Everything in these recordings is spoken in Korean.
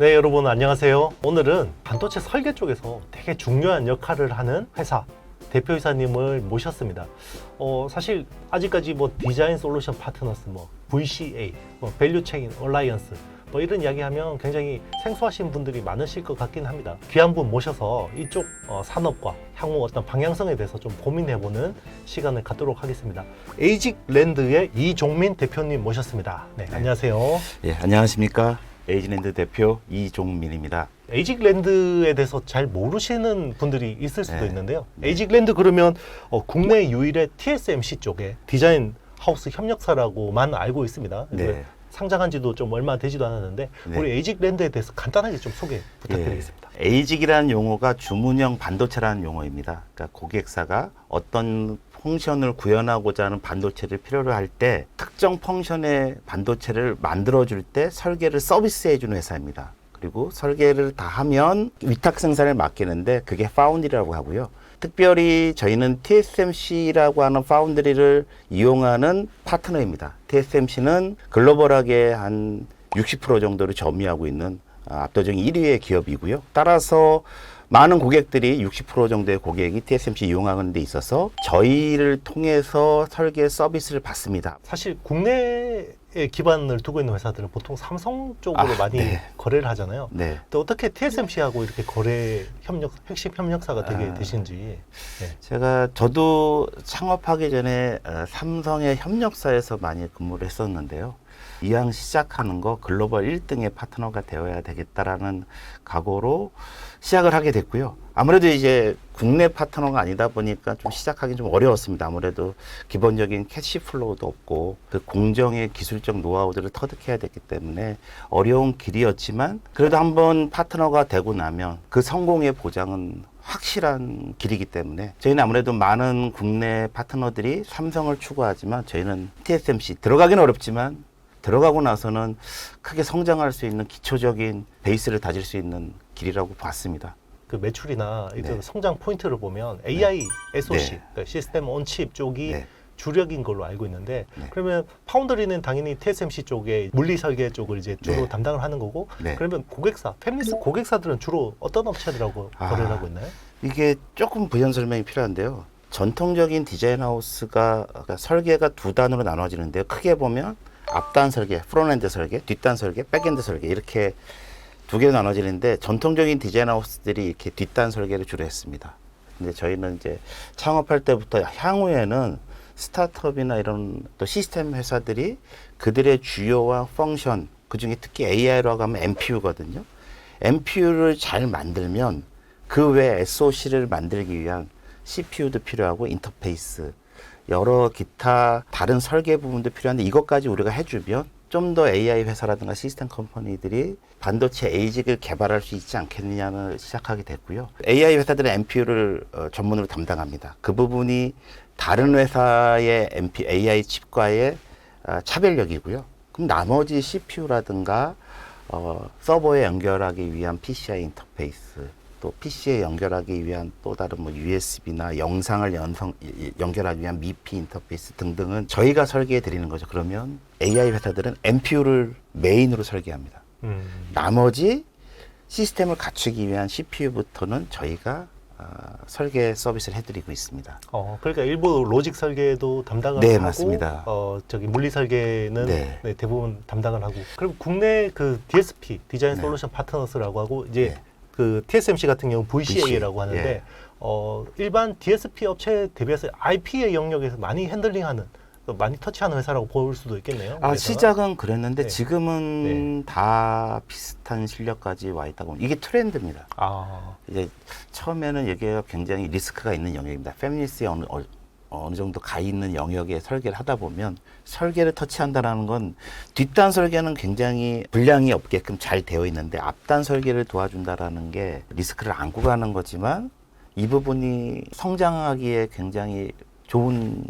네, 여러분 안녕하세요. 오늘은 반도체 설계 쪽에서 되게 중요한 역할을 하는 회사 대표이사님을 모셨습니다. 사실 아직까지 디자인 솔루션 파트너스, VCA, 밸류 체인 얼라이언스 이런 이야기하면 굉장히 생소하신 분들이 많으실 것 같긴 합니다. 귀한 분 모셔서 이쪽 산업과 향후 어떤 방향성에 대해서 좀 고민해보는 시간을 갖도록 하겠습니다. 에이직랜드의 이종민 대표님 모셨습니다. 네, 안녕하세요. 예, 안녕하십니까. 에이직랜드 대표 이종민입니다. 에이직랜드에 대해서 잘 모르시는 분들이 있을 수도 네. 있는데요. 에이직랜드 그러면 국내 유일의 TSMC 쪽에 디자인 하우스 협력사라고만 알고 있습니다. 네. 상장한 지도 좀 얼마 되지도 않았는데 네. 우리 에이직랜드에 대해서 간단하게 좀 소개 부탁드리겠습니다. 예, 에이직이라는 용어가 주문형 반도체라는 용어입니다. 그러니까 고객사가 어떤 펑션을 구현하고자 하는 반도체를 필요로 할 때 특정 펑션의 반도체를 만들어줄 때 설계를 서비스해주는 회사입니다. 그리고 설계를 다 하면 위탁 생산을 맡기는데 그게 파운드리라고 하고요. 특별히 저희는 TSMC라고 하는 파운드리를 이용하는 파트너입니다. TSMC는 글로벌하게 한 60% 정도를 점유하고 있는 압도적인 1위의 기업이고요. 따라서 많은 고객들이 60% 정도의 고객이 TSMC 이용하는 데 있어서 저희를 통해서 설계 서비스를 받습니다. 사실 국내에 기반을 두고 있는 회사들은 보통 삼성 쪽으로 많이 네. 거래를 하잖아요. 네. 또 어떻게 TSMC하고 이렇게 거래 핵심 협력사가 되게 되신지. 네. 저도 창업하기 전에 삼성의 협력사에서 많이 근무를 했었는데요. 이왕 시작하는 거 글로벌 1등의 파트너가 되어야 되겠다라는 각오로 시작을 하게 됐고요. 아무래도 이제 국내 파트너가 아니다 보니까 좀 시작하기 좀 어려웠습니다. 아무래도 기본적인 캐시 플로우도 없고 그 공정의 기술적 노하우들을 터득해야 됐기 때문에 어려운 길이었지만 그래도 한번 파트너가 되고 나면 그 성공의 보장은 확실한 길이기 때문에 저희는 아무래도 많은 국내 파트너들이 삼성을 추구하지만 저희는 TSMC 들어가기는 어렵지만 들어가고 나서는 크게 성장할 수 있는 기초적인 베이스를 다질 수 있는 길이라고 봤습니다. 그 매출이나 네. 성장 포인트를 보면 AI SoC, 네. 그러니까 시스템 온 칩 쪽이 네. 주력인 걸로 알고 있는데 네. 그러면 파운드리는 당연히 TSMC 쪽에 물리 설계 쪽을 이제 주로 네. 담당을 하는 거고 네. 그러면 고객사, 팹리스 고객사들은 주로 어떤 업체들하고 거래를 하고 있나요? 이게 조금 부연 설명이 필요한데요. 전통적인 디자인 하우스가 그러니까 설계가 두 단으로 나눠지는데요. 크게 보면 앞단 설계, 프론엔드 설계, 뒷단 설계, 백엔드 설계 이렇게 두 개로 나눠지는데 전통적인 디자인 하우스들이 이렇게 뒷단 설계를 주로 했습니다. 근데 저희는 이제 창업할 때부터 향후에는 스타트업이나 이런 또 시스템 회사들이 그들의 주요와 펑션, 그중에 특히 AI라고 하면 MPU거든요. MPU를 잘 만들면 그 외 SoC를 만들기 위한 CPU도 필요하고 인터페이스, 여러 기타 다른 설계 부분도 필요한데 이것까지 우리가 해주면 좀 더 AI 회사라든가 시스템 컴퍼니들이 반도체 에이직을 개발할 수 있지 않겠느냐를 시작하게 됐고요. AI 회사들은 MPU를 전문으로 담당합니다. 그 부분이 다른 회사의 AI 칩과의 차별력이고요. 그럼 나머지 CPU라든가 서버에 연결하기 위한 PCI 인터페이스, 또 PC에 연결하기 위한 또 다른 USB나 영상을 연결하기 위한 미피 인터페이스 등등은 저희가 설계해 드리는 거죠. 그러면 AI 회사들은 MPU를 메인으로 설계합니다. 나머지 시스템을 갖추기 위한 CPU부터는 저희가 설계 서비스를 해드리고 있습니다. 그러니까 일부 로직 설계도 담당을 네, 하고, 맞습니다. 물리 설계는 네. 대부분 담당을 하고, 그리고 국내 그 DSP 디자인 네. 솔루션 파트너스라고 하고 이제 네. 그 TSMC 같은 경우 VCA라고 VCA, 하는데 예. 일반 DSP 업체 대비해서 IP의 영역에서 많이 핸들링하는 많이 터치하는 회사라고 볼 수도 있겠네요. 회사가. 시작은 그랬는데 네. 지금은 다 비슷한 실력까지 와 있다고. 이게 트렌드입니다. 이제 처음에는 여기가 굉장히 리스크가 있는 영역입니다. 페미니스트에 어느 정도 가 있는 영역에 설계를 하다 보면 설계를 터치한다는 건 뒷단 설계는 굉장히 분량이 없게끔 잘 되어 있는데 앞단 설계를 도와준다라는 게 리스크를 안고 가는 거지만 이 부분이 성장하기에 굉장히 좋은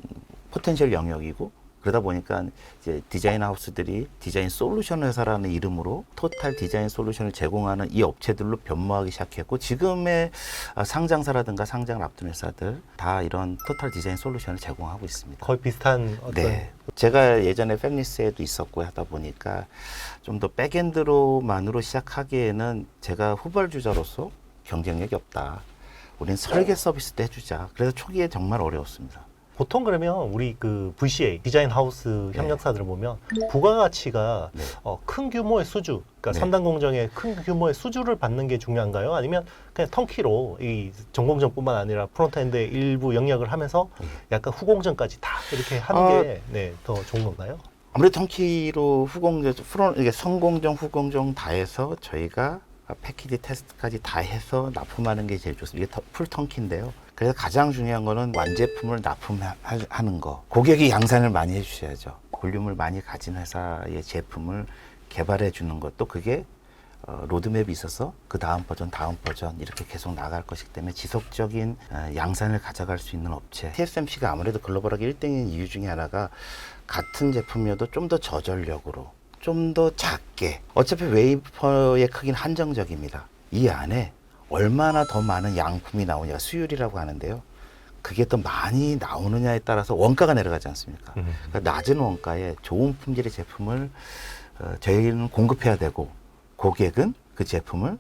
포텐셜 영역이고 그러다 보니까 이제 디자인 하우스들이 디자인 솔루션 회사라는 이름으로 토탈 디자인 솔루션을 제공하는 이 업체들로 변모하기 시작했고, 지금의 상장사라든가 상장을 앞둔 회사들 다 이런 토탈 디자인 솔루션을 제공하고 있습니다. 거의 비슷한 어떤 네. 제가 예전에 팹리스에도 있었고 하다 보니까 좀 더 백엔드로만으로 시작하기에는 제가 후발주자로서 경쟁력이 없다. 우린 설계 서비스도 해주자. 그래서 초기에 정말 어려웠습니다. 보통 그러면 우리 그 VCA 디자인 하우스 협력사들을 보면 부가가치가 네. 큰 규모의 수주, 그러니까 네. 3단 공정의 큰 규모의 수주를 받는 게 중요한가요? 아니면 그냥 턴키로 이 전공정뿐만 아니라 프론트엔드의 일부 영역을 하면서 약간 후공정까지 다 이렇게 하는 게 네, 더 좋은 건가요? 아무래도 턴키로 이게 선공정, 후공정 다 해서 저희가 패키지 테스트까지 다 해서 납품하는 게 제일 좋습니다. 이게 풀 턴키인데요. 그래서 가장 중요한 거는 완제품을 납품하는 거. 고객이 양산을 많이 해주셔야죠. 볼륨을 많이 가진 회사의 제품을 개발해 주는 것도 그게 로드맵이 있어서 그 다음 버전 이렇게 계속 나갈 것이기 때문에 지속적인 양산을 가져갈 수 있는 업체. TSMC가 아무래도 글로벌하게 1등인 이유 중에 하나가 같은 제품이어도 좀 더 저전력으로 좀 더 작게, 어차피 웨이퍼의 크기는 한정적입니다. 이 안에 얼마나 더 많은 양품이 나오냐, 수율이라고 하는데요. 그게 더 많이 나오느냐에 따라서 원가가 내려가지 않습니까? 그러니까 낮은 원가에 좋은 품질의 제품을 저희는 공급해야 되고, 고객은 그 제품을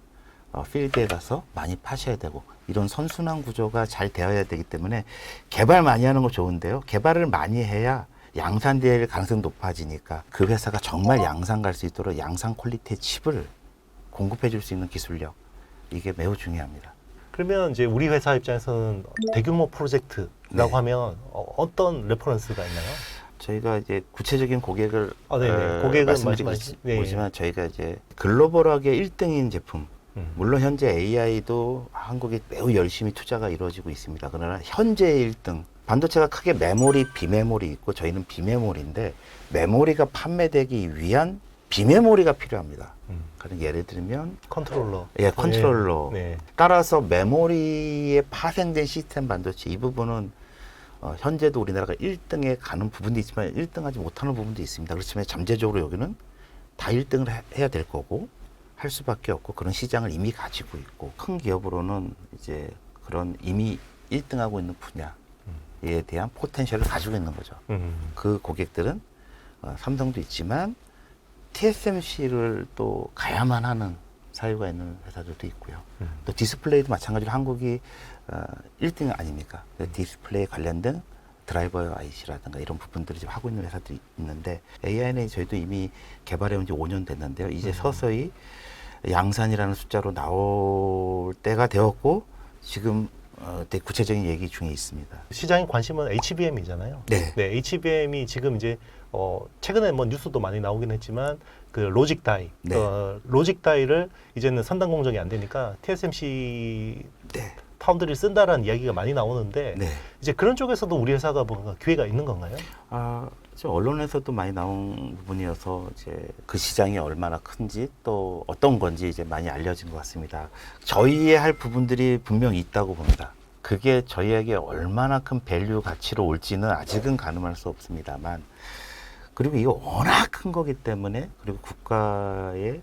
필드에 가서 많이 파셔야 되고, 이런 선순환 구조가 잘 되어야 되기 때문에 개발 많이 하는 거 좋은데요. 개발을 많이 해야 양산될 가능성이 높아지니까 그 회사가 정말 양산 갈 수 있도록 양산 퀄리티의 칩을 공급해 줄 수 있는 기술력, 이게 매우 중요합니다. 그러면 이제 우리 회사 입장에서는 대규모 프로젝트라고 네. 하면 어떤 레퍼런스가 있나요? 저희가 이제 구체적인 고객을 네네. 고객은 말씀드리고 보지만 저희가 이제 글로벌하게 1등인 제품, 물론 현재 AI도 한국에 매우 열심히 투자가 이루어지고 있습니다. 그러나 현재 1등, 반도체가 크게 메모리, 비메모리 있고 저희는 비메모리인데, 메모리가 판매되기 위한 비메모리가 필요합니다. 그런 예를 들면 컨트롤러. 예, 컨트롤러. 네. 따라서 메모리에 파생된 시스템 반도체, 이 부분은 현재도 우리나라가 1등에 가는 부분도 있지만 1등하지 못하는 부분도 있습니다. 그렇지만 잠재적으로 여기는 다 1등을 해야 될 거고 할 수밖에 없고, 그런 시장을 이미 가지고 있고, 큰 기업으로는 이제 그런 이미 1등하고 있는 분야에 대한 포텐셜을 가지고 있는 거죠. 그 고객들은 삼성도 있지만 TSMC를 또 가야만 하는 사유가 있는 회사들도 있고요. 또 디스플레이도 마찬가지로 한국이 1등 아닙니까? 디스플레이 관련된 드라이버 IC라든가 이런 부분들을 지금 하고 있는 회사들이 있는데, AI는 저희도 이미 개발해 온 지 5년 됐는데요. 이제 서서히 양산이라는 숫자로 나올 때가 되었고, 지금 되게 구체적인 얘기 중에 있습니다. 시장의 관심은 HBM이잖아요. 네. 네, HBM이 지금 이제 최근에 뭐 뉴스도 많이 나오긴 했지만 그 로직 다이, 네. 로직 다이를 이제는 선단 공정이 안 되니까 TSMC 네. 파운드리를 쓴다라는 이야기가 많이 나오는데 네. 이제 그런 쪽에서도 우리 회사가 뭔가 기회가 있는 건가요? 지금 언론에서도 많이 나온 부분이어서 이제 그 시장이 얼마나 큰지 또 어떤 건지 이제 많이 알려진 것 같습니다. 저희의 할 부분들이 분명히 있다고 봅니다. 그게 저희에게 얼마나 큰 밸류 가치로 올지는 아직은 가늠할 수 없습니다만, 그리고 이거 워낙 큰 거기 때문에, 그리고 국가의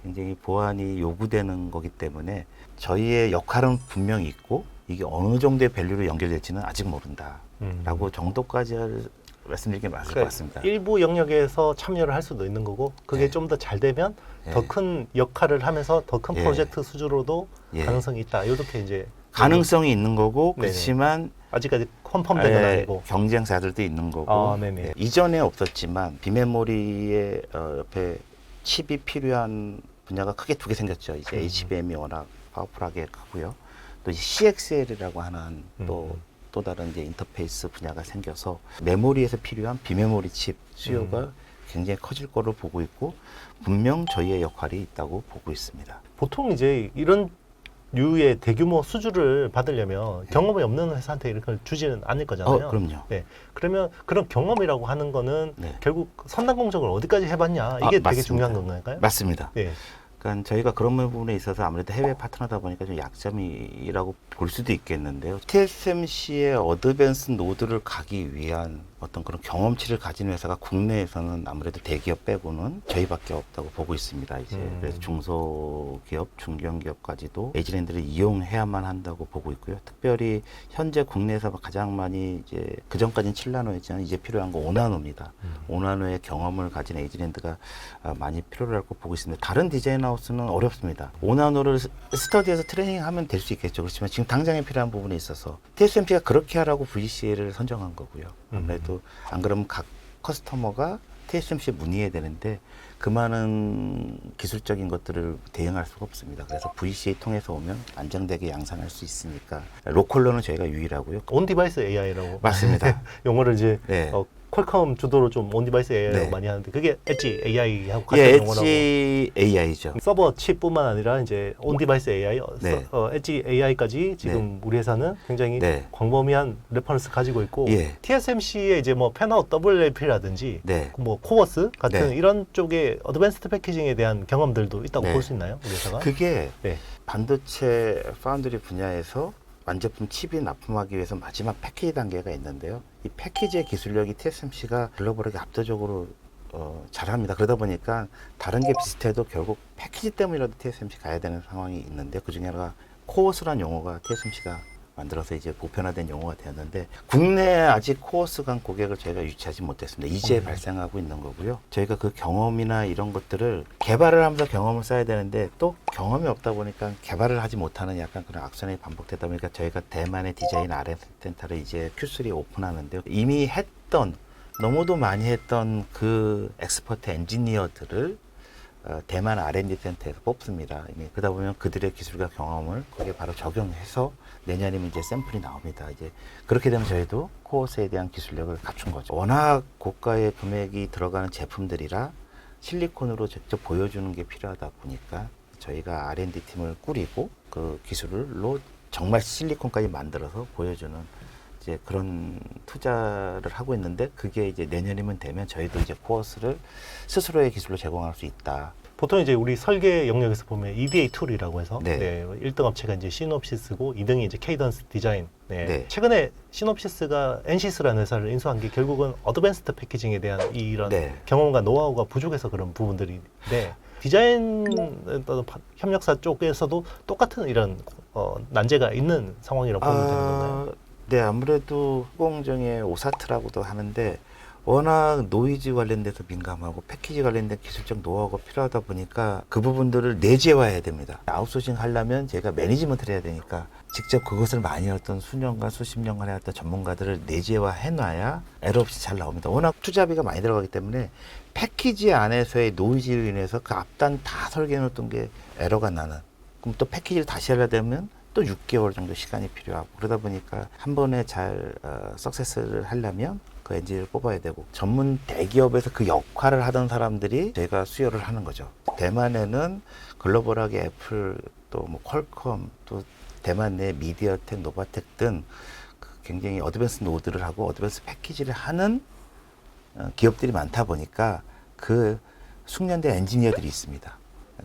굉장히 보안이 요구되는 거기 때문에 저희의 역할은 분명히 있고, 이게 어느 정도의 밸류로 연결될지는 아직 모른다라고 정도까지 말씀드리는 게 맞을 것 같습니다. 일부 영역에서 참여를 할 수도 있는 거고, 그게 네. 좀 더 잘 되면 네. 더 큰 역할을 하면서 더 큰 예. 프로젝트 수주로도 예. 가능성이 있다. 이렇게 이제 가능성이 있는 거고, 네네. 그렇지만 아직까지 컨펌된 건 아니고. 경쟁사들도 있는 거고, 네네. 이전에 없었지만 비메모리의 옆에 칩이 필요한 분야가 크게 두 개 생겼죠. 이제 HBM이 워낙 파워풀하게 크고요. 또 CXL이라고 하는 또 다른 이제 인터페이스 분야가 생겨서 메모리에서 필요한 비메모리 칩 수요가 굉장히 커질 거로 보고 있고, 분명 저희의 역할이 있다고 보고 있습니다. 보통 이제 이런 류의 대규모 수주를 받으려면 경험이 없는 회사한테 이렇게 주지는 않을 거잖아요. 그럼요. 네. 그러면 그런 경험이라고 하는 거는 네. 결국 선단 공정을 어디까지 해봤냐, 이게 되게 맞습니다. 중요한 건가요? 맞습니다. 네. 그러니까 저희가 그런 부분에 있어서 아무래도 해외 파트너다 보니까 좀 약점이라고 볼 수도 있겠는데요. TSMC의 어드밴스 노드를 가기 위한 어떤 그런 경험치를 가진 회사가 국내에서는 아무래도 대기업 빼고는 저희밖에 없다고 보고 있습니다. 이제 그래서 중소기업, 중견기업까지도 에이지랜드를 이용해야만 한다고 보고 있고요. 특별히 현재 국내에서 가장 많이 이제 그 전까지는 7나노였지만 이제 필요한 건 5나노입니다. 5나노의 경험을 가진 에이지랜드가 많이 필요하다고 보고 있습니다. 다른 디자인 하우스는 어렵습니다. 5나노를 스터디에서 트레이닝하면 될 수 있겠죠. 그렇지만 지금 당장에 필요한 부분이 있어서 TSMC가 그렇게 하라고 VCA를 선정한 거고요. 아무래도 안 그러면 각 커스터머가 TSMC에 문의해야 되는데 그 많은 기술적인 것들을 대응할 수가 없습니다. 그래서 VCA 통해서 오면 안정되게 양산할 수 있으니까 로컬로는 저희가 유일하고요. 온 디바이스 AI라고 맞습니다. 용어를 이제 네. 퀄컴 주도로 좀 온 디바이스 AI라고 네. 많이 하는데 그게 엣지 AI하고 같은 예, 용어라고. 엣지 AI죠. 서버 칩뿐만 아니라 이제 온 디바이스 AI, 네. 엣지 AI까지 지금 우리 회사는 굉장히 네. 광범위한 레퍼런스 가지고 있고 예. TSMC의 이제 뭐 팬아웃 WLP라든지 네. 뭐 코어스 같은 네. 이런 쪽의 어드밴스드 패키징에 대한 경험들도 있다고 네. 볼 수 있나요? 우리 회사가? 그게 네. 반도체 파운드리 분야에서 완제품 칩이 납품하기 위해서 마지막 패키지 단계가 있는데요. 이 패키지의 기술력이 TSMC가 글로벌하게 압도적으로 잘합니다. 그러다 보니까 다른 게 비슷해도 결국 패키지 때문이라도 TSMC 가야 되는 상황이 있는데 그 중에 하나가 코어스란 용어가 TSMC가 만들어서 이제 보편화된 용어가 되었는데 국내에 아직 코어스 간 고객을 저희가 유치하지 못했습니다. 이제 발생하고 있는 거고요. 저희가 그 경험이나 이런 것들을 개발을 하면서 경험을 쌓아야 되는데 또 경험이 없다 보니까 개발을 하지 못하는 약간 그런 악순환이 반복되다 보니까 저희가 대만의 디자인 R&D 센터를 이제 Q3 오픈하는데요. 이미 했던 너무도 많이 했던 그 엑스퍼트 엔지니어들을 대만 R&D 센터에서 뽑습니다. 이미 그러다 보면 그들의 기술과 경험을 거기에 바로 적용해서 내년이면 이제 샘플이 나옵니다. 이제 그렇게 되면 저희도 코어스에 대한 기술력을 갖춘 거죠. 워낙 고가의 금액이 들어가는 제품들이라 실리콘으로 직접 보여주는 게 필요하다 보니까 저희가 R&D 팀을 꾸리고 그 기술로 정말 실리콘까지 만들어서 보여주는 이제 그런 투자를 하고 있는데 그게 이제 내년이면 되면 저희도 이제 코어스를 스스로의 기술로 제공할 수 있다. 보통 이제 우리 설계 영역에서 보면 EDA 툴이라고 해서 네. 1등 업체가 이제 시놉시스고 2등이 이제 케이던스 디자인. 네. 최근에 시놉시스가 엔시스라는 회사를 인수한 게 결국은 어드밴스드 패키징에 대한 이런 네. 경험과 노하우가 부족해서 그런 부분들인데 디자인 협력사 쪽에서도 똑같은 이런 난제가 있는 상황이라고 보면 되는 건가요? 네, 아무래도 후공정의 오사트라고도 하는데 워낙 노이즈 관련돼서 민감하고 패키지 관련된 기술적 노하우가 필요하다 보니까 그 부분들을 내재화해야 됩니다. 아웃소싱 하려면 제가 매니지먼트를 해야 되니까 직접 그것을 많이 했던 수년간 수십 년간 해왔던 전문가들을 내재화해놔야 에러 없이 잘 나옵니다. 워낙 투자비가 많이 들어가기 때문에 패키지 안에서의 노이즈로 인해서 그 앞단 다 설계해놓던 게 에러가 나는. 그럼 또 패키지를 다시 하려 되면 또 6개월 정도 시간이 필요하고 그러다 보니까 한 번에 잘 석세스를 하려면 그 엔지니어를 뽑아야 되고 전문 대기업에서 그 역할을 하던 사람들이 제가 수요를 하는 거죠. 대만에는 글로벌하게 애플 또 뭐 퀄컴 또 대만 내 미디어텍, 노바텍 등 굉장히 어드밴스 노드를 하고 어드밴스 패키지를 하는 기업들이 많다 보니까 그 숙련된 엔지니어들이 있습니다.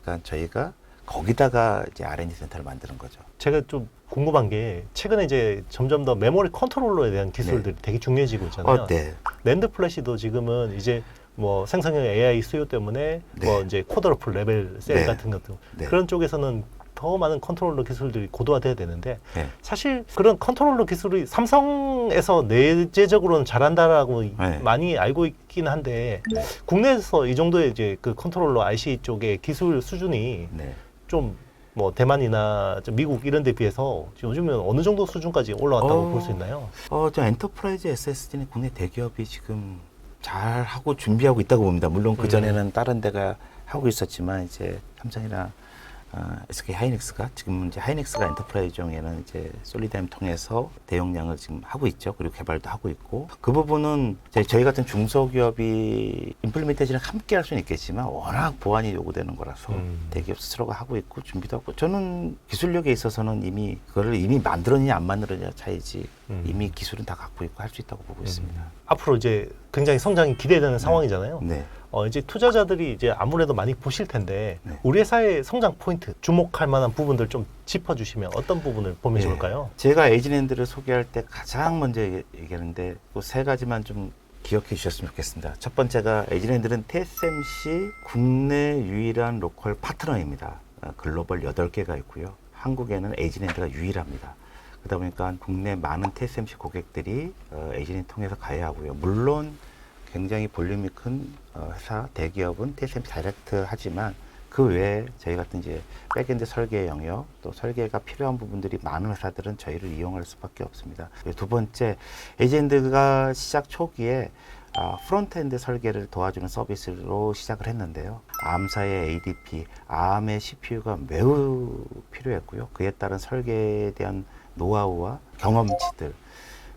그러니까 저희가 거기다가 이제 R&D 센터를 만드는 거죠. 제가 좀 궁금한 게 최근에 이제 점점 더 메모리 컨트롤러에 대한 기술들이 되게 중요해지고 있잖아요. 네. 랜드 플래시도 지금은 이제 뭐 생성형 AI 수요 때문에 네. 뭐 이제 코드러플 레벨 셀 네. 같은 것도 네. 그런 쪽에서는 더 많은 컨트롤러 기술들이 고도화돼야 되는데 네. 사실 그런 컨트롤러 기술이 삼성에서 내재적으로는 잘한다라고 네. 많이 알고 있긴 한데 국내에서 이 정도의 이제 그 컨트롤러 IC 쪽의 기술 수준이 네. 좀 뭐 대만이나 좀 미국 이런 데 비해서 요즘은 어느 정도 수준까지 올라왔다고 볼 수 있나요? 저 엔터프라이즈 SSD는 국내 대기업이 지금 잘 하고 준비하고 있다고 봅니다. 물론 그 전에는 다른 데가 하고 있었지만 이제 삼성이나 SK 하이닉스가 지금 이제 하이닉스가 엔터프라이즈용에는 이제 솔리드엠 통해서 대용량을 지금 하고 있죠. 그리고 개발도 하고 있고 그 부분은 저희 같은 중소기업이 임플리멘테이션을 함께 할 수는 있겠지만 워낙 보안이 요구되는 거라서 대기업 스스로가 하고 있고 준비도 하고 저는 기술력에 있어서는 이미 그거를 이미 만들었느냐 안 만들었느냐 차이지 이미 기술은 다 갖고 있고 할 수 있다고 보고 있습니다. 앞으로 이제 굉장히 성장이 기대되는 상황이잖아요. 네. 이제 투자자들이 이제 아무래도 많이 보실 텐데 네. 우리 회사의 성장 포인트, 주목할 만한 부분들 좀 짚어주시면 어떤 부분을 보면 네. 좋을까요? 제가 에이지랜드를 소개할 때 가장 먼저 얘기하는데 그 세 가지만 좀 기억해 주셨으면 좋겠습니다. 첫 번째가 에이지랜드는 TSMC 국내 유일한 로컬 파트너입니다. 글로벌 8개가 있고요. 한국에는 에이지랜드가 유일합니다. 그러다 보니까 국내 많은 TSMC 고객들이 에이지랜드 통해서 가야 하고요. 물론 굉장히 볼륨이 큰 회사, 대기업은 TSMC 다이렉트 하지만 그 외에 저희 같은 이제 백엔드 설계 영역 또 설계가 필요한 부분들이 많은 회사들은 저희를 이용할 수밖에 없습니다. 두 번째, 에이지랜드가 시작 초기에 프론트엔드 설계를 도와주는 서비스로 시작을 했는데요. 암사의 ADP, ARM의 CPU가 매우 필요했고요. 그에 따른 설계에 대한 노하우와 경험치들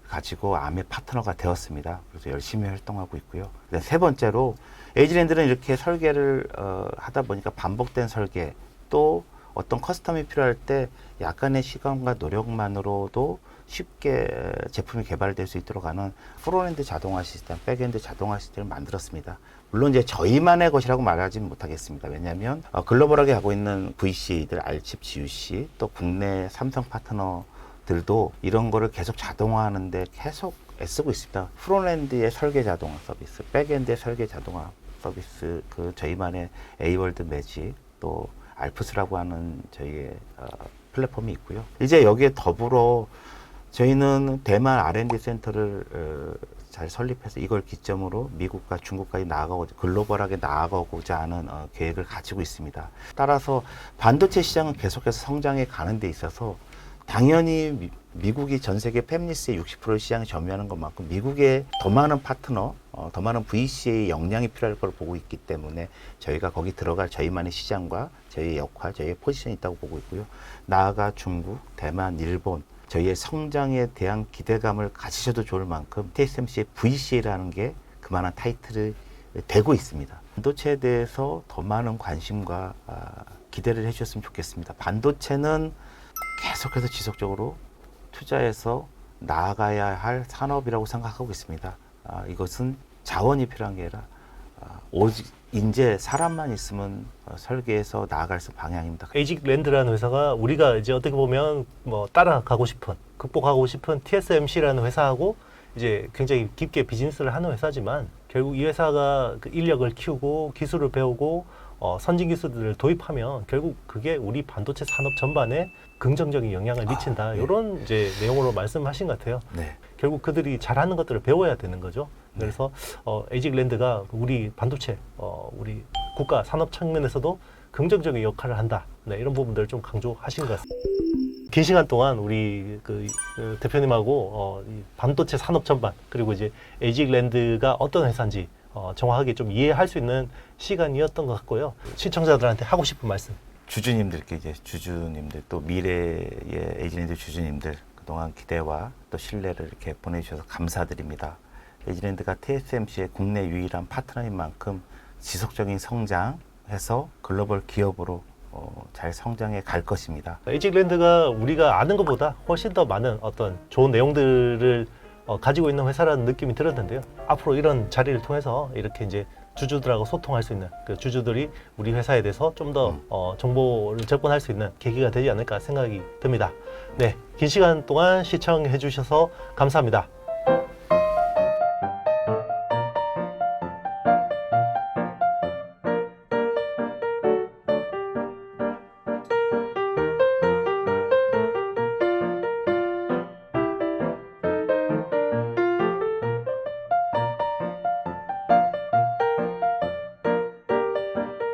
가지고 ARM의 파트너가 되었습니다. 그래서 열심히 활동하고 있고요. 세 번째로 에이지랜드는 이렇게 설계를 하다 보니까 반복된 설계 또 어떤 커스텀이 필요할 때 약간의 시간과 노력만으로도 쉽게 제품이 개발될 수 있도록 하는 프론엔드 자동화 시스템, 백엔드 자동화 시스템을 만들었습니다. 물론 이제 저희만의 것이라고 말하지는 못하겠습니다. 왜냐하면 글로벌하게 하고 있는 VC들, 알칩, GUC 또 국내 삼성 파트너들도 이런 거를 계속 자동화하는데 계속 애쓰고 있습니다. 프론엔드의 설계 자동화 서비스, 백엔드의 설계 자동화 서비스, 그 저희만의 A월드 매직 또 알프스라고 하는 저희의 플랫폼이 있고요. 이제 여기에 더불어 저희는 대만 R&D 센터를 잘 설립해서 이걸 기점으로 미국과 중국까지 나아가고자 글로벌하게 나아가고자 하는 계획을 가지고 있습니다. 따라서 반도체 시장은 계속해서 성장해 가는 데 있어서 당연히 미국이 전 세계 팹리스의 60% 시장을 점유하는 것만큼 미국에 더 많은 파트너, 더 많은 VC의 역량이 필요할 걸 보고 있기 때문에 저희가 거기 들어갈 저희만의 시장과 저희의 역할, 저희의 포지션이 있다고 보고 있고요. 나아가 중국, 대만, 일본 저희의 성장에 대한 기대감을 가지셔도 좋을 만큼 TSMC의 VC라는 게 그만한 타이틀을 대고 있습니다. 반도체에 대해서 더 많은 관심과 기대를 해주셨으면 좋겠습니다. 반도체는 계속해서 지속적으로 투자해서 나아가야 할 산업이라고 생각하고 있습니다. 이것은 자원이 필요한 게 아니라 오직 이제 사람만 있으면 설계해서 나아갈 수 방향입니다. 에이지랜드라는 회사가 우리가 이제 어떻게 보면 뭐 따라가고 싶은, 극복하고 싶은 TSMC라는 회사하고 이제 굉장히 깊게 비즈니스를 하는 회사지만 결국 이 회사가 그 인력을 키우고 기술을 배우고 선진 기술들을 도입하면 결국 그게 우리 반도체 산업 전반에 긍정적인 영향을 미친다. 네. 이런 이제 내용으로 말씀하신 것 같아요. 네. 결국 그들이 잘하는 것들을 배워야 되는 거죠. 그래서 에이지랜드가 우리 반도체, 우리 국가 산업 측면에서도 긍정적인 역할을 한다. 네, 이런 부분들을 좀 강조하신 것 같습니다. 긴 시간 동안 우리 그 대표님하고 이 반도체 산업 전반 그리고 이제 에이지랜드가 어떤 회사인지 정확하게 좀 이해할 수 있는 시간이었던 것 같고요. 시청자들한테 하고 싶은 말씀. 주주님들께 이제 주주님들 또 미래의 에이지랜드 주주님들 그동안 기대와 또 신뢰를 이렇게 보내주셔서 감사드립니다. 에이지랜드가 TSMC의 국내 유일한 파트너인 만큼 지속적인 성장해서 글로벌 기업으로 잘 성장해 갈 것입니다. 에이지랜드가 우리가 아는 것보다 훨씬 더 많은 어떤 좋은 내용들을 가지고 있는 회사라는 느낌이 들었는데요. 앞으로 이런 자리를 통해서 이렇게 이제 주주들하고 소통할 수 있는 그 주주들이 우리 회사에 대해서 좀 더 정보를 접근할 수 있는 계기가 되지 않을까 생각이 듭니다. 네, 긴 시간 동안 시청해 주셔서 감사합니다.